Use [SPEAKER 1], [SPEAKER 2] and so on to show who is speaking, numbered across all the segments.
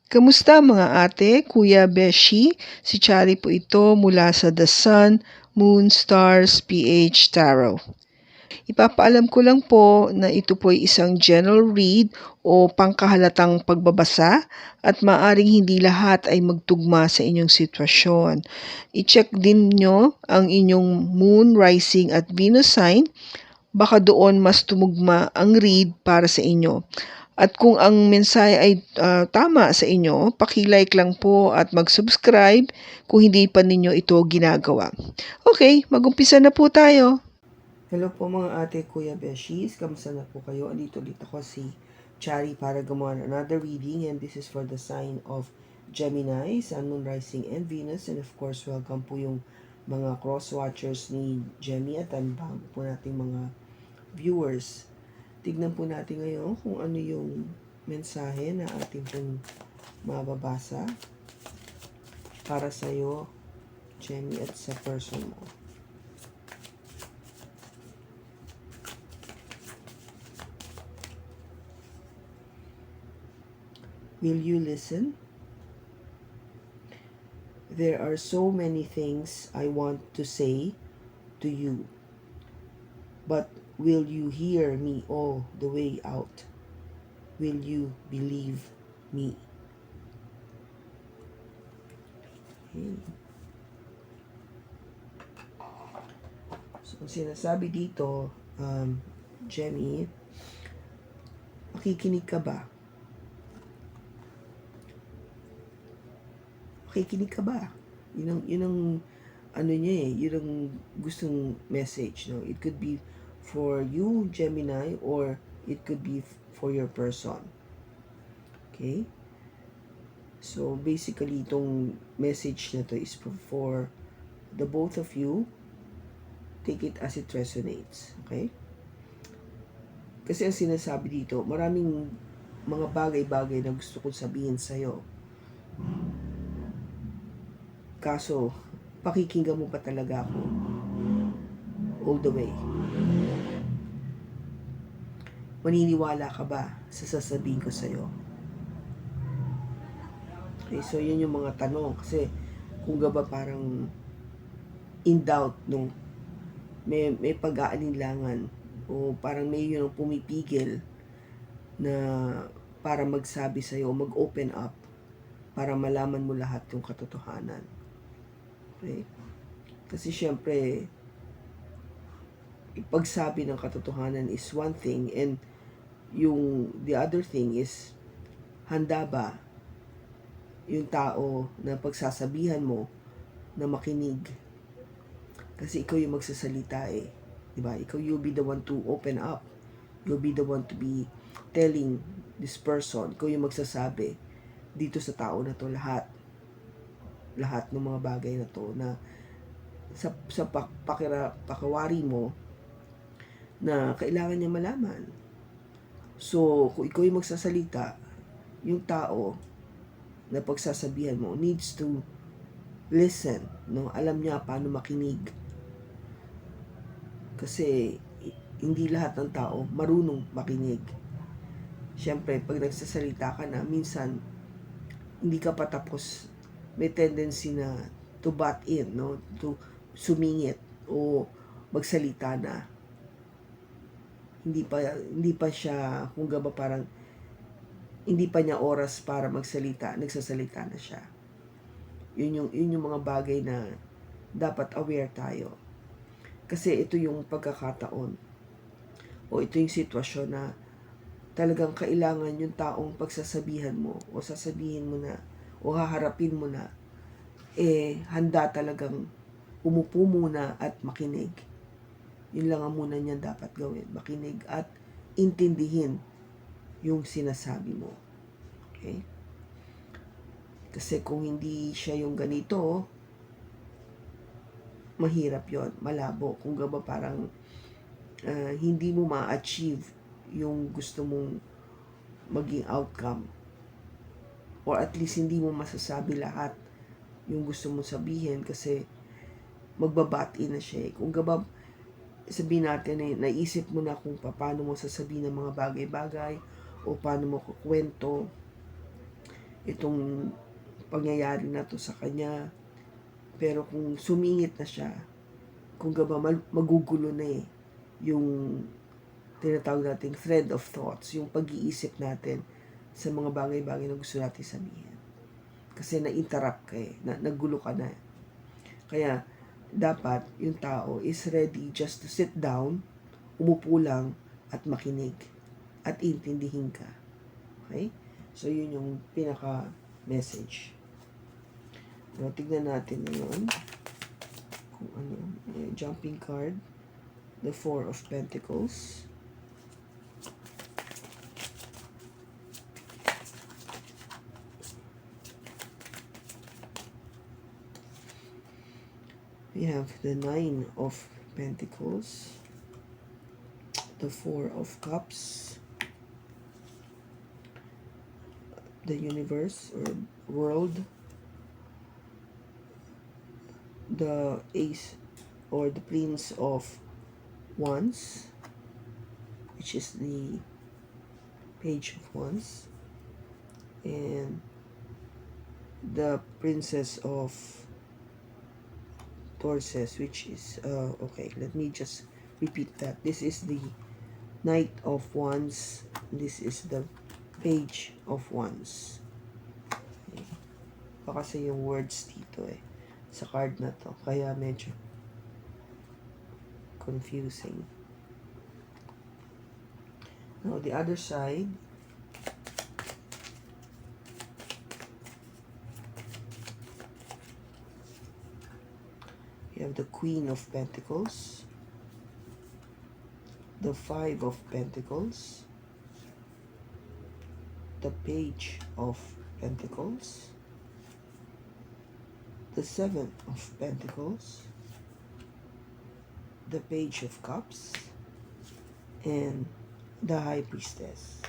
[SPEAKER 1] Kamusta mga ate, kuya, beshi? Si Chari po ito mula sa The Sun, Moon, Stars, PH Tarot. Ipapaalam ko lang po na ito po ay isang general read o pangkahalatang pagbabasa at maaring hindi lahat ay magtugma sa inyong sitwasyon. I-check din nyo ang inyong Moon, Rising at Venus sign. Baka doon mas tumugma ang read para sa inyo. At kung ang mensahe ay tama sa inyo, paki-like lang po at mag-subscribe kung hindi pa ninyo ito ginagawa. Okay, mag-umpisa na po tayo.
[SPEAKER 2] Hello po mga ate, kuya, beshies. Kamusta na po kayo? Andito ulit ako si Chari para gumawa ng another reading, and this is for the sign of Gemini, Sun, Moon, Rising, and Venus. And of course, welcome po yung mga cross-watchers ni Gemini at ang bago po nating mga viewers. Tignan po natin ngayon kung ano yung mensahe na ating pong mababasa para sa'yo, Gemini, at sa person mo. Will you listen? There are so many things I want to say to you, but will you hear me all the way out? Will you believe me? Okay. So, ang sinasabi dito, Jenny, makikinig ka ba? Makikinig ka ba? Yun ang ano niya yun ang gustong message, no? It could be for you, Gemini, or it could be for your person. Okay? So, basically, itong message na to is for the both of you. Take it as it resonates. Okay? Kasi ang sinasabi dito, maraming mga bagay-bagay na gusto kong sabihin sa'yo. Kaso, pakikinggan mo pa talaga ako all the way. Maniniwala ka ba sa sasabihin ko sa'yo? Okay, so yun yung mga tanong. Kasi, kung ba parang in doubt, no? May pag-aalinlangan o parang may yun ang pumipigil na para magsabi sa'yo, mag-open up para malaman mo lahat yung katotohanan. Okay? Kasi syempre, ipagsabi ng katotohanan is one thing, and yung the other thing is, handa ba yung tao na pagsasabihan mo na makinig? Kasi ikaw yung magsasalita eh. Diba? Ikaw, you'll be the one to open up. You'll be the one to be telling this person. Ikaw yung magsasabi dito sa tao na to lahat ng mga bagay na to na sa pakawari mo na kailangan niya malaman. So, kung ikaw yung magsasalita, yung tao na pagsasabihan mo needs to listen, no? Alam niya paano makinig. Kasi hindi lahat ng tao marunong makinig. Siyempre, pag nagsasalita ka na, minsan hindi ka pa tapos, may tendency na to butt in, no? To sumingit o magsalita na. Hindi pa siya, kung ba parang hindi pa niya oras para magsalita, nagsasalita na siya. Yun yung mga bagay na dapat aware tayo. Kasi ito yung pagkakataon o ito yung sitwasyon na talagang kailangan yung taong pagsasabihan mo o sasabihin mo na o haharapin mo na handa talagang umupo muna at makinig. Yun lang ang muna niya dapat gawin. Makinig at intindihin yung sinasabi mo. Okay? Kasi kung hindi siya yung ganito, mahirap yon, malabo. Kung ba parang hindi mo ma-achieve yung gusto mong maging outcome. Or at least hindi mo masasabi lahat yung gusto mong sabihin kasi magbabati na siya. Kung ba sabihin natin naisip mo na kung paano mo sasabihin ng mga bagay-bagay o paano mo kukwento, itong pangyayari na to sa kanya. Pero kung sumingit na siya, kung gaba magugulo na yung tinatawag nating thread of thoughts, yung pag-iisip natin sa mga bagay-bagay na gusto natin sabihin. Kasi na-interrupt ka nagulo ka na. Kaya, dapat yung tao is ready just to sit down, umupo lang, at makinig. At intindihin ka. Okay? So, yun yung pinaka-message. Now, tignan natin ngayon kung ano. Jumping card. The Four of Pentacles. We have the Nine of Pentacles, the Four of Cups, the Universe or World, the Ace or the Prince of Wands, which is the Page of Wands, and the Princess of Torses, which is okay, let me just repeat that. This is the Knight of Wands, this is the Page of Wands. Okay. Pa kasi yung words dito sa card na to, kaya medyo confusing. Now the other side, you have the Queen of Pentacles, the Five of Pentacles, the Page of Pentacles, the Seven of Pentacles, the Page of Cups, and the High Priestess.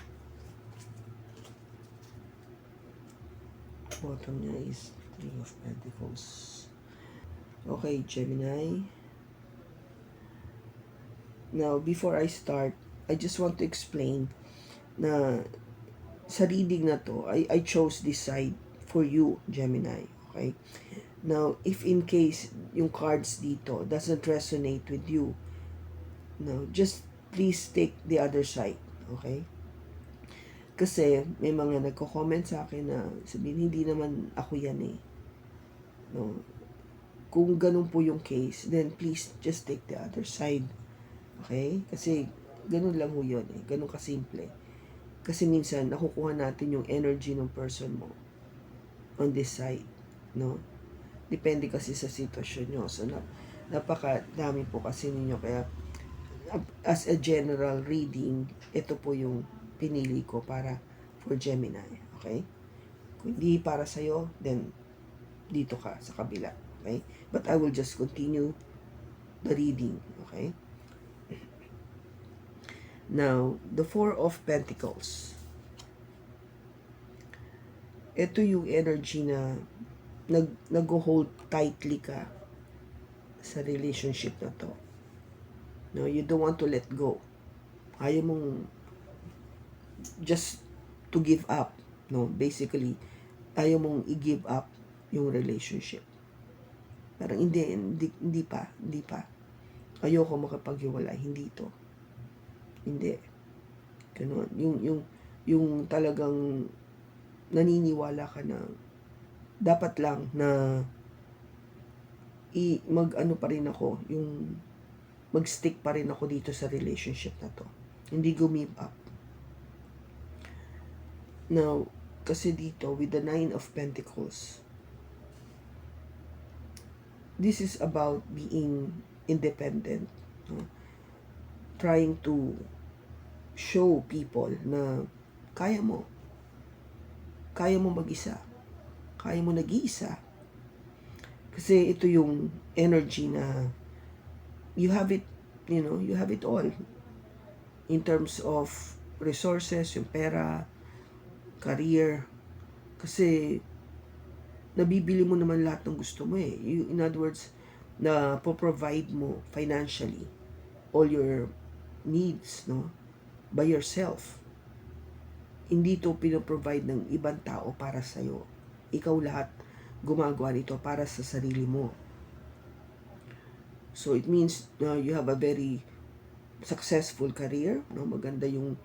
[SPEAKER 2] Bottom niya is Three of Pentacles. Okay, Gemini. Now, before I start, I just want to explain na sa reading na to, I chose this side for you, Gemini. Okay? Now, if in case yung cards dito doesn't resonate with you, no, just please take the other side. Okay? Kasi may mga nagko-comment sa akin na sabihin, hindi naman ako yan No? Kung ganun po yung case, then please just take the other side. Okay? Kasi ganun lang ho yun Ganun kasimple. Kasi minsan, nakukuha natin yung energy ng person mo on this side. No? Depende kasi sa sitwasyon nyo. So, napakadami po kasi ninyo. Kaya, as a general reading, ito po yung pinili ko para for Gemini. Okay? Kung hindi para sa'yo, then dito ka sa kabila. Okay? But I will just continue the reading. Okay? Now, the Four of Pentacles. Ito yung energy na nag-hold tightly ka sa relationship na to. No, you don't want to let go. Ayaw mong just to give up. No, basically, ayaw mong i-give up yung relationship. Parang hindi pa. Ayoko makapaghiwalay, hindi to. Hindi. Ganun. Yung talagang naniniwala ka na dapat lang na mag-ano pa rin ako, yung mag-stick pa rin ako dito sa relationship na to. Hindi give up. Now, kasi dito, with the Nine of Pentacles, this is about being independent. No? Trying to show people na kaya mo mag-isa. Kaya mo nag-iisa. Kasi ito yung energy na you have it, you have it all. In terms of resources, yung pera, career. Kasi nabibili mo naman lahat ng gusto mo in other words, na po-provide mo financially all your needs, no? By yourself. Hindi to pinoprovide ng ibang tao para sa'yo. Ikaw lahat gumagawa nito para sa sarili mo. So it means you have a very successful career, no? Maganda yung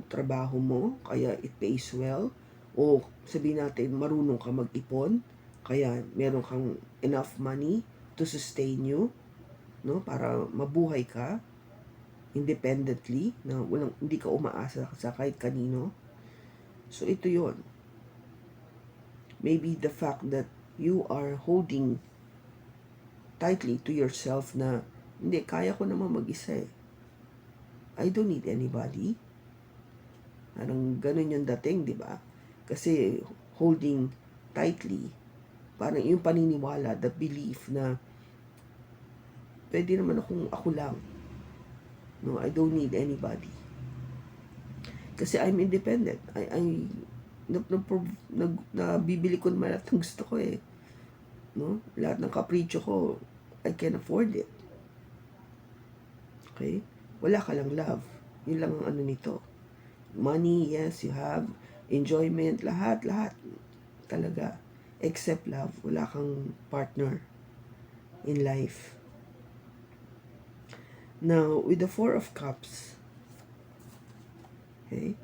[SPEAKER 2] trabaho mo, kaya it pays well. O sabihin natin marunong ka mag-ipon, kaya meron kang enough money to sustain you, no? Para mabuhay ka independently, na hindi ka umaasa sa kahit kanino. So ito 'yon. Maybe the fact that you are holding tightly to yourself na hindi, kaya ko naman mag-isa eh. I don't need anybody. Parang ganun yung dating, di ba? Kasi holding tightly, parang yung paniniwala, the belief na pwede naman ako lang. No, I don't need anybody. Kasi I'm independent. Nabibili ko naman lahat ng gusto ko eh. No? Lahat ng kapritsyo ko, I can afford it. Okay? Wala ka lang love. Yun lang ang ano nito. Money, yes, you have. Enjoyment, lahat. Talaga. Except love. Wala kang partner in life. Now, with the Four of Cups, okay,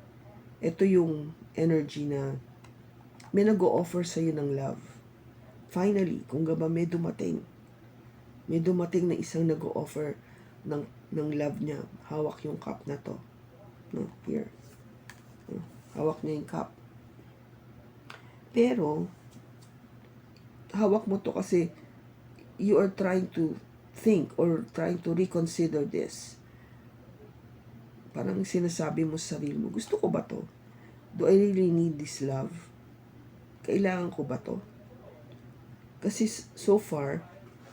[SPEAKER 2] ito yung energy na may nag-o-offer sa'yo ng love. Finally, kung gaba may dumating na isang nag-o-offer ng love niya. Hawak yung cup na to. No, here. No, hawak niya yung cup. Pero, hawak mo to kasi you are trying to think or trying to reconsider this. Parang sinasabi mo sa sarili mo, gusto ko ba to? Do I really need this love? Kailangan ko ba to? Kasi so far,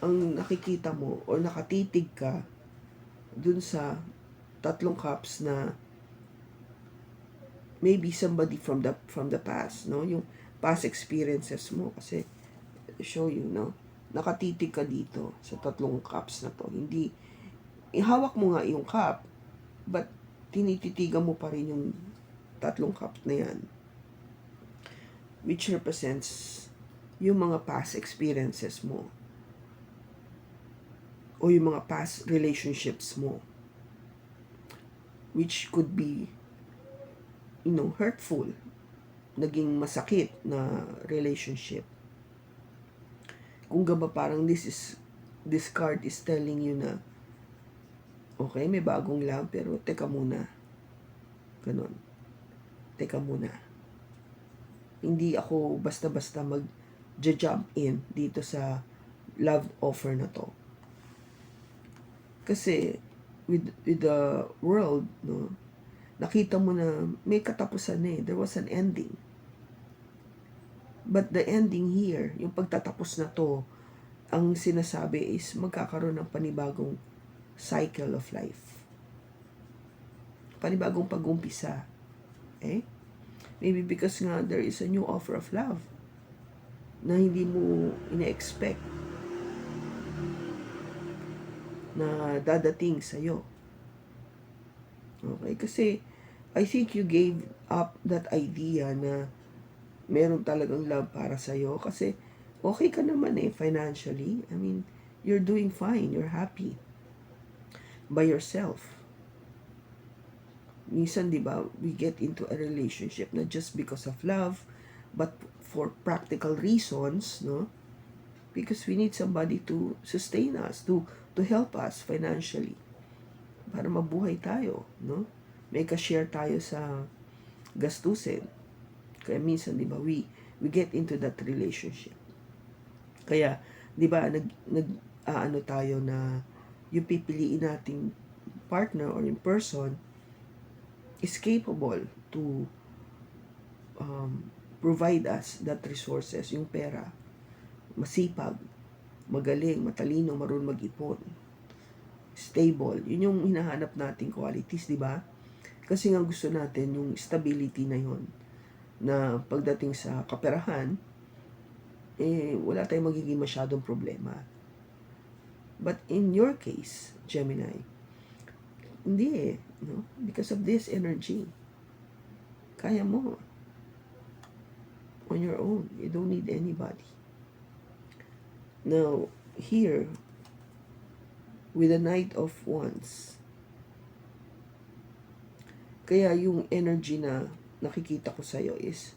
[SPEAKER 2] ang nakikita mo or nakatitig ka dun sa tatlong cups na maybe somebody from the past, no? Yung past experiences mo kasi show you, no? Nakatitig ka dito sa tatlong cups na to. Hindi ihawak mo nga yung cup, but tinititigan mo pa rin yung tatlong cup na yan, which represents yung mga past experiences mo o yung mga past relationships mo, which could be, hurtful, naging masakit na relationship. Kung gaba parang this card is telling you na okay, may bagong love, pero teka muna. Ganon. Teka muna. Hindi ako basta-basta mag-jump in dito sa love offer na to. Kasi with the world, no, nakita mo na may katapusan eh. There was an ending. But the ending here, yung pagtatapos na to, ang sinasabi is magkakaroon ng panibagong cycle of life. Panibagong pag-umpisa. Okay? Maybe because nga there is a new offer of love na hindi mo ina-expect na dadating sa'yo. Okay? Kasi I think you gave up that idea na meron talagang love para sa'yo kasi okay ka naman eh financially. I mean, you're doing fine. You're happy by yourself. Minsan, di ba, we get into a relationship not just because of love, but for practical reasons, no? Because we need somebody to sustain us, to help us financially. Para mabuhay tayo, no? May ka-share tayo sa gastusin. Kaya minsan, di ba, we get into that relationship. Kaya, di ba, ano tayo na yung pipiliin nating partner or in person is capable to provide us that resources, yung pera, masipag, magaling, matalino, marunong mag-ipon, stable. Yun yung hinahanap nating qualities, di ba? Kasi nga gusto natin yung stability na yun, na pagdating sa kaperahan, wala tayong magiging masyadong problema. But in your case, Gemini, hindi eh, no? Because of this energy. Kaya mo. On your own. You don't need anybody. Now, here, with the Knight of Wands, kaya yung energy na nakikita ko sa'yo is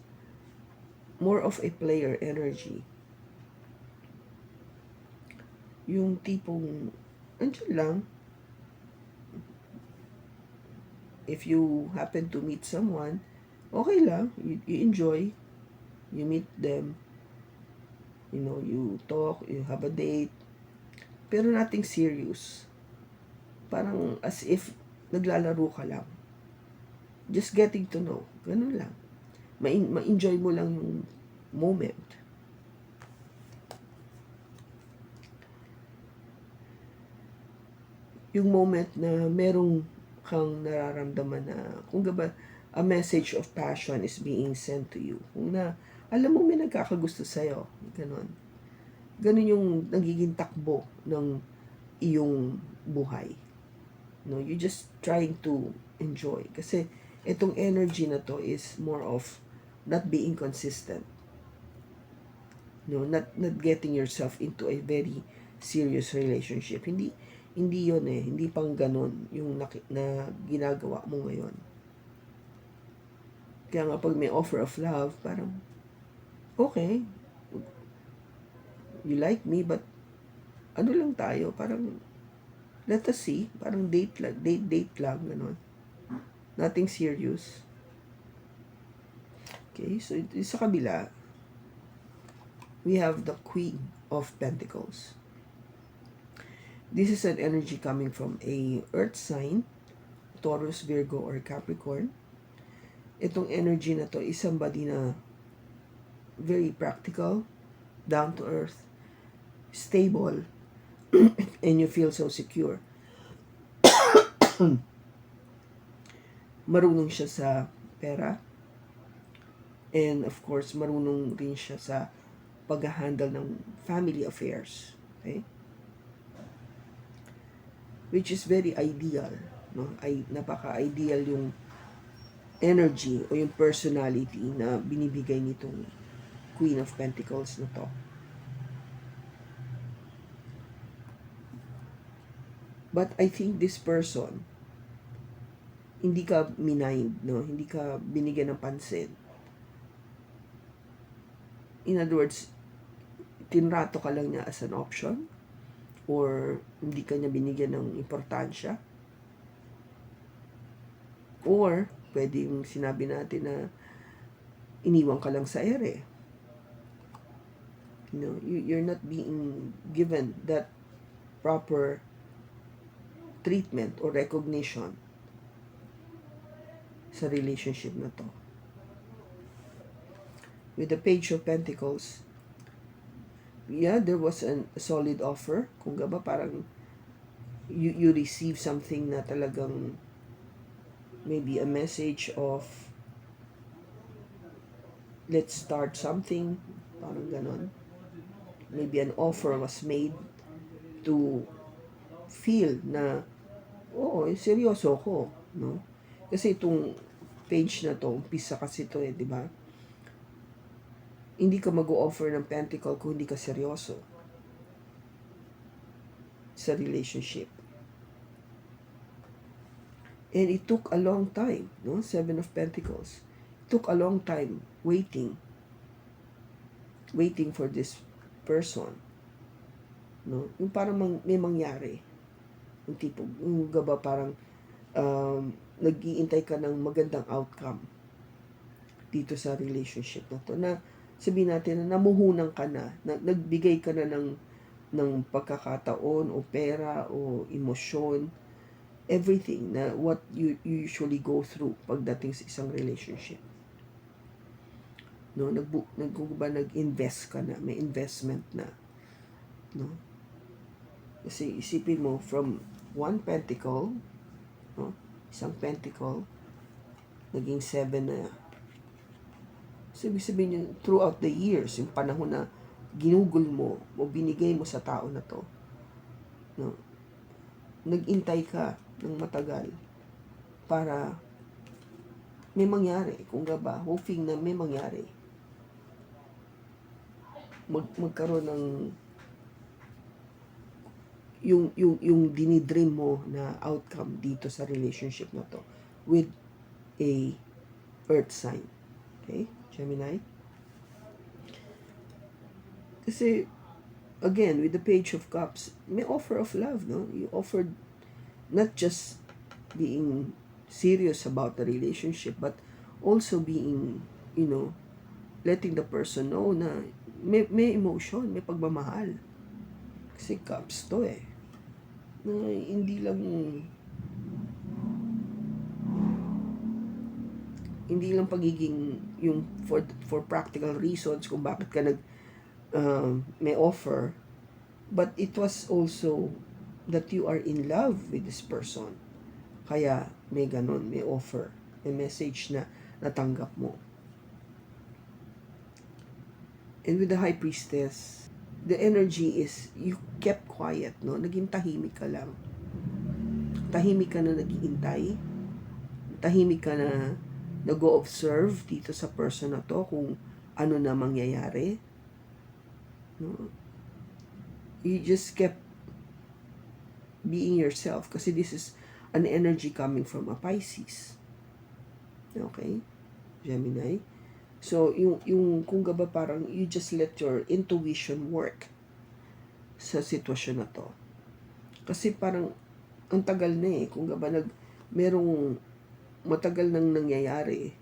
[SPEAKER 2] more of a player energy. Yung tipong, andyan lang, if you happen to meet someone, okay lang, you enjoy, you meet them, you talk, you have a date, pero nothing serious. Parang as if naglalaro ka lang. Just getting to know. Ganun lang. Ma-enjoy mo lang yung moment. Yung moment na merong kang nararamdaman na, kung gaba, a message of passion is being sent to you. Kung na, alam mo may nagkakagusto sa'yo. Ganun. Ganun yung nagiging takbo ng iyong buhay. No, you're just trying to enjoy. Kasi itong energy na to is more of not being consistent. No, not getting yourself into a very serious relationship. Hindi yun eh. Hindi pang ganun yung na ginagawa mo ngayon. Kaya nga pag may offer of love, parang, okay, you like me, but ano lang tayo, parang, let us see, parang date lang, ganun. Nothing serious. Okay, so sa kabila, we have the Queen of Pentacles. This is an energy coming from a earth sign, Taurus, Virgo, or Capricorn. Itong energy na to is somebody na very practical, down to earth, stable, and you feel so secure. Marunong siya sa pera, and of course, marunong rin siya sa pag-handle ng family affairs. Okay? Which is very ideal. No? Ay, napaka-ideal yung energy o yung personality na binibigay nitong Queen of Pentacles na to. But I think this person, hindi ka minind, no? Hindi ka binigyan ng pansin. In other words, tinrato ka lang niya as an option, or hindi ka niya binigyan ng importansya, or pwede yung sinabi natin na iniwan ka lang sa ere. You're not being given that proper treatment or recognition sa relationship na to. With the Page of Pentacles, yeah, there was a solid offer. Kung gaba, parang you receive something na talagang maybe a message of let's start something, parang ganon. Maybe an offer was made to feel na seryoso ko, no? Kasi itong page na to, umpisa kasi to di ba? Hindi ka mag-o-offer ng pentacle kung hindi ka seryoso sa relationship. And it took a long time, no? Seven of Pentacles. It took a long time waiting for this person. No? Yung parang may mangyari. Yung tipo, yung gaba parang nag-iintay ka ng magandang outcome dito sa relationship na to. Na sabihin natin na namuhunan ka na nagbigay ka na ng pagkakataon o pera o emosyon, everything na what you usually go through pagdating sa isang relationship. No, nag-invest ka na, may investment na. No? Kasi isipin mo, from one pentacle, no? Isang pentacle, naging 7 na. So, ibig sabihin yun, throughout the years, yung panahon na ginugol mo o binigay mo sa tao na to, no? Nag-intay ka ng matagal para may mangyari. Kung ba, hoping na may mangyari. Magkaroon ng yung dinidream mo na outcome dito sa relationship na to with a earth sign. Okay? Gemini? Kasi, again, with the Page of Cups, may offer of love, no? You offered not just being serious about the relationship, but also being, letting the person know na may emotion, may pagmamahal. Kasi cups to eh. Na hindi lang pagiging yung for practical reasons kung bakit ka may offer, but it was also that you are in love with this person. Kaya may ganon, may offer, may message na natanggap mo. And with the High Priestess, the energy is you kept quiet, no? Naging tahimik ka lang. Tahimik ka na naghihintay. Tahimik ka na nag-o-observe dito sa person na to kung ano na mangyayari. No? You just kept being yourself kasi this is an energy coming from a Pisces. Okay? Gemini. So, yung kung ba parang you just let your intuition work sa sitwasyon na to. Kasi parang ang tagal na eh. Kung ba merong matagal nang nangyayari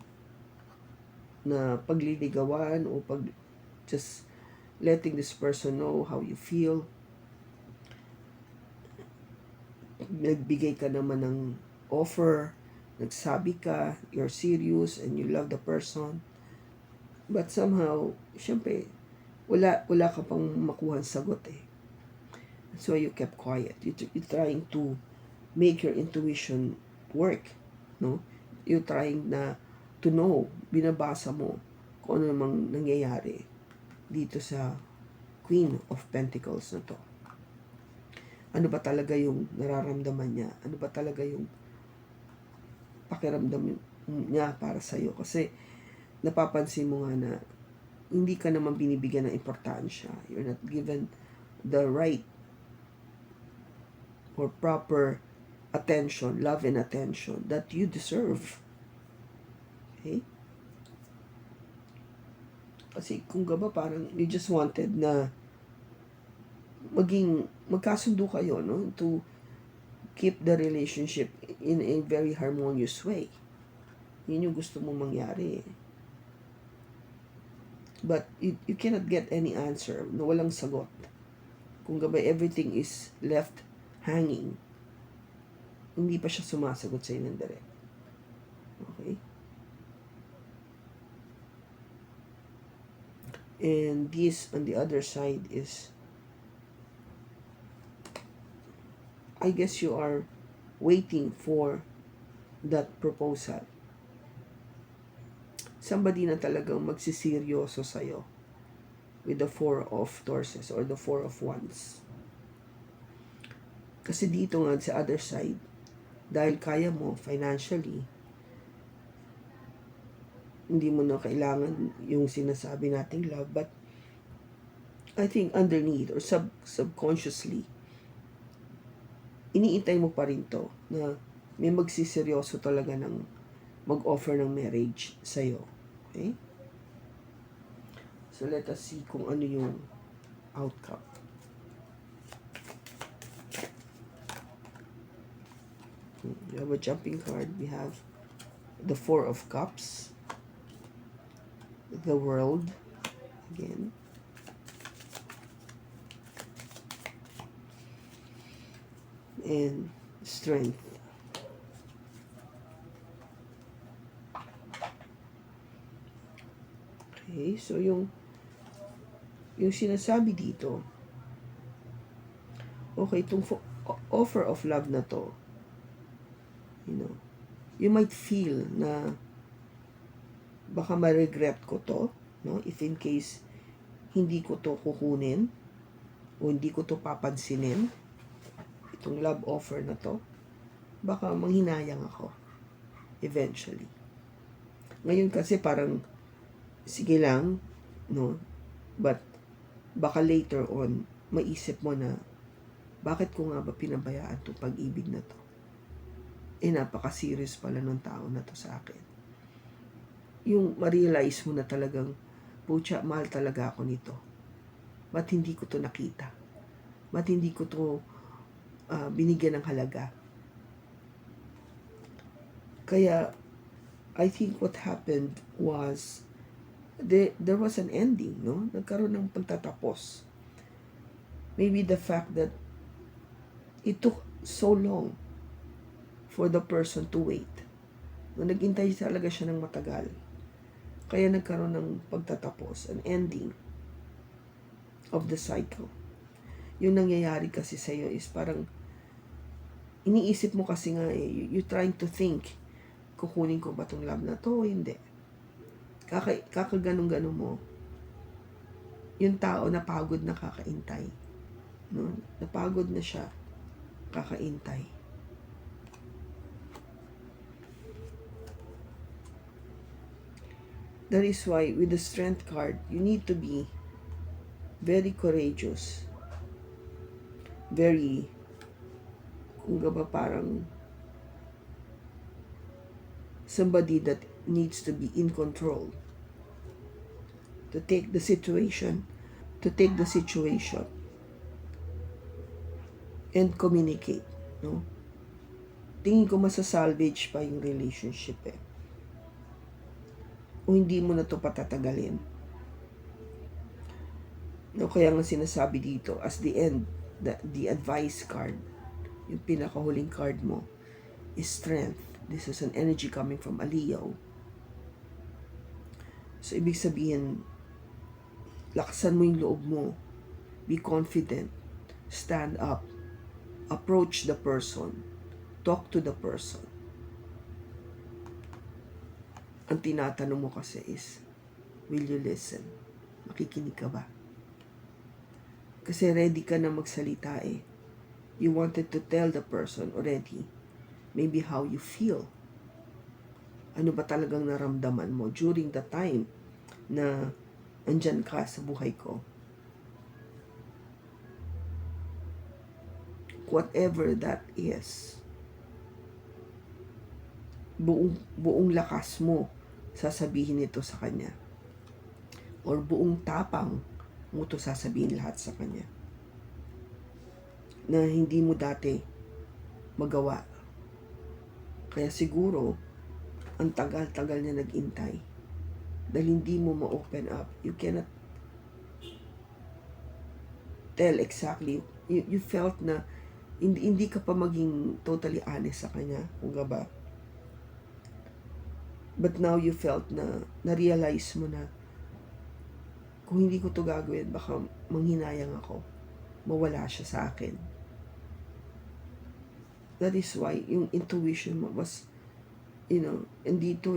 [SPEAKER 2] na pagliligawan o just letting this person know how you feel. Nagbigay ka naman ng offer, nagsabi ka, you're serious and you love the person. But somehow, syempre, wala ka pang makuha sagot eh. So you kept quiet. You're trying to make your intuition work, no? You're trying to know, binabasa mo kung ano namang nangyayari dito sa Queen of Pentacles na to. Ano ba talaga yung nararamdaman niya? Ano ba talaga yung pakiramdam niya para sa'yo? Kasi napapansin mo nga na hindi ka naman binibigyan ng importansya. You're not given the right or proper attention, love and attention that you deserve. Okay? Kasi kung ba parang you just wanted na magkasundo kayo, no? To keep the relationship in a very harmonious way. Yun yung gusto mong mangyari. But you cannot get any answer, no, walang sagot. Kung ba everything is left hanging, hindi pa siya sumasagot sa ng direct. Okay? And this on the other side is, I guess you are waiting for that proposal. Somebody na talagang magsiseryoso sa'yo with the Four of Torses or the Four of Wands. Kasi dito nga sa other side, dahil kaya mo financially, hindi mo na kailangan yung sinasabi nating love, but I think underneath or subconsciously, iniintay mo pa rin to na may magsiseryoso talaga ng mag-offer ng marriage sa'yo. Okay? So let us see kung ano yung outcome. You have a jumping card. We have the Four of Cups, the World, again, and Strength. Okay, so yung sinasabi dito, okay, itong offer of love na to, you might feel na baka ma-regret ko to, no? If in case hindi ko to kukunin o hindi ko to papansinin, itong love offer na to, baka manghinayang ako eventually. Ngayon kasi parang, sige lang, no? But, baka later on, maisip mo na, bakit ko nga ba pinabayaan itong pag-ibig na to? Napaka-serious pala nung tao na to sa akin. Yung ma-realize mo na talagang, pucha, mahal talaga ako nito. Ba't hindi ko to nakita? Ba't hindi ko to binigyan ng halaga? Kaya, I think what happened was, there was an ending, no? Nagkaroon ng pagtatapos. Maybe the fact that it took so long for the person to wait. No, naghintay talaga siya ng matagal. Kaya nagkaroon ng pagtatapos, an ending of the cycle. Yung nangyayari kasi sa'yo is parang, iniisip mo kasi nga you're trying to think, kukunin ko ba itong love na to o hindi? Kakaganong-ganon mo, yung tao napagod na kakaintay. No? Napagod na siya, kakaintay. That is why with the strength card, you need to be very courageous. Very, kung ba parang somebody that needs to be in control. To take the situation. And communicate. No? Tingin ko masasalvage pa yung relationship o hindi mo na to patatagalin. No, kaya nga sinasabi dito, as the end, the advice card, yung pinakahuling card mo, is strength. This is an energy coming from a Leo. So, ibig sabihin, lakasan mo yung loob mo. Be confident. Stand up. Approach the person. Talk to the person. Ang tinatanong mo kasi is, will you listen? Makikinig ka ba? Kasi ready ka na magsalita You wanted to tell the person already, maybe how you feel. Ano ba talagang naramdaman mo during the time na andyan ka sa buhay ko? Whatever that is, buong lakas mo sasabihin ito sa kanya. Or buong tapang mo ito sasabihin lahat sa kanya. Na hindi mo dati magawa. Kaya siguro, ang tagal-tagal niya nag-intay. Dahil hindi mo ma-open up. You cannot tell exactly. You felt na hindi ka pa maging totally honest sa kanya. Kung ba? But now you felt na na-realize mo na kung hindi ko to gagawin, baka manghinayang ako. Mawala siya sa akin. That is why yung intuition mo was, andito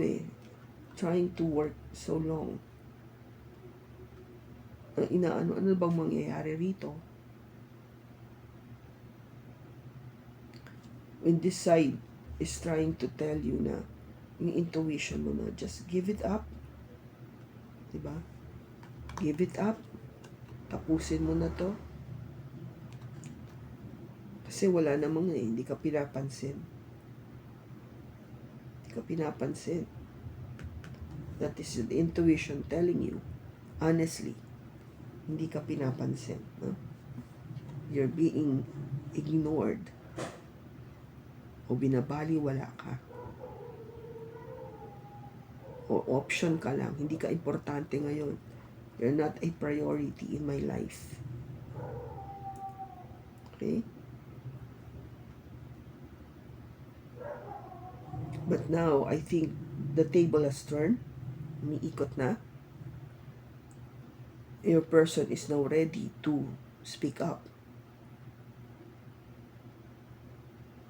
[SPEAKER 2] trying to work so long. Ano bang mangyayari rito? When this side is trying to tell you na, yung intuition mo na, just give it up. Diba? Give it up. Tapusin mo na to. Kasi wala namang hindi ka pinapansin. Hindi ka pinapansin. That is the intuition telling you, honestly, hindi ka pinapansin. No? You're being ignored. O binabaliwala ka. O option ka lang. Hindi ka importante ngayon. You're not a priority in my life. Okay? But now, I think the table has turned. Umiikot na. Your person is now ready to speak up.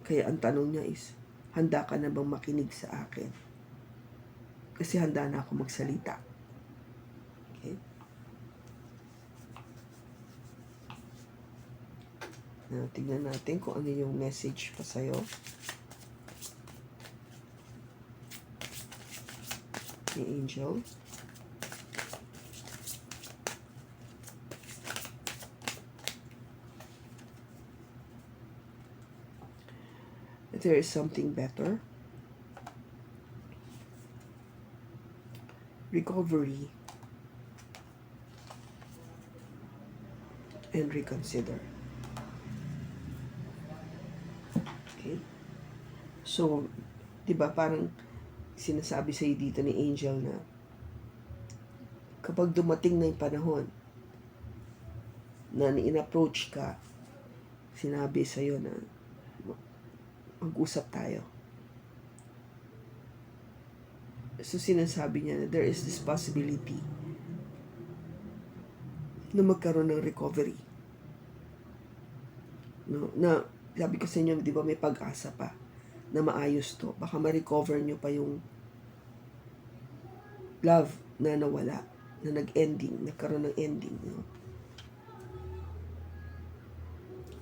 [SPEAKER 2] Kaya ang tanong niya is, handa ka na bang makinig sa akin? Kasi handa na ako magsalita. Okay? Tingnan natin kung ano yung message pa sa'yo. ni Angel. There is something better. Recovery and reconsider. Okay? So, di ba parang sinasabi sa'yo dito ni Angel na kapag dumating na yung panahon na in-approach ka, sinabi sa'yo na mag-usap tayo. So, sinasabi niya na there is this possibility na magkaroon ng recovery. No? Na, sabi ko sa inyo, di ba may pag-asa pa na maayos to. Baka ma-recover nyo pa yung love na nawala, na nag-ending, nagkaroon ng ending. No?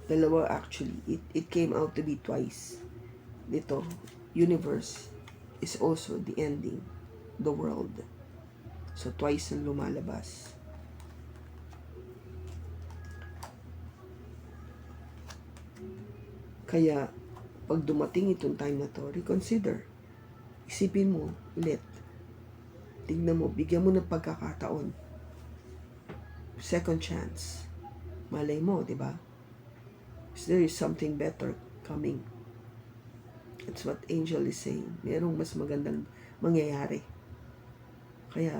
[SPEAKER 2] Dalawa actually. It came out to be twice. Dito, universe is also the ending, the world. So, twice ang lumalabas. Kaya, pag dumating itong time na to, reconsider. Isipin mo ulit. Tingnan mo, bigyan mo ng pagkakataon. Second chance. Malay mo, di ba? There is something better coming. That's what Angel is saying. Merong mas magandang mangyayari. Kaya,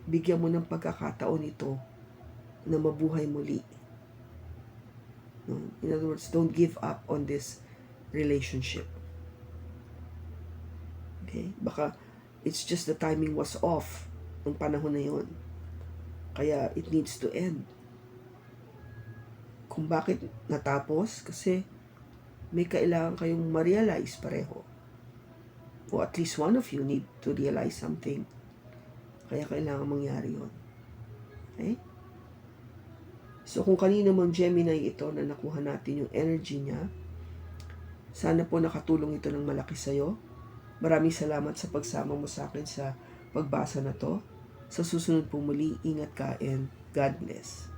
[SPEAKER 2] bigyan mo ng pagkakataon ito na mabuhay muli. No? In other words, don't give up on this relationship. Okay? Baka, it's just the timing was off ng panahon na yon. Kaya, it needs to end. Kung bakit natapos, kasi may kailangan kayong ma-realize pareho. O at least one of you need to realize something. Kaya kailangan mangyari yun. Okay? So kung kanina mong Gemini ito na nakuha natin yung energy niya, sana po nakatulong ito ng malaki sa'yo. Maraming salamat sa pagsama mo sa akin sa pagbasa na to. Sa susunod po muli, ingat ka and God bless.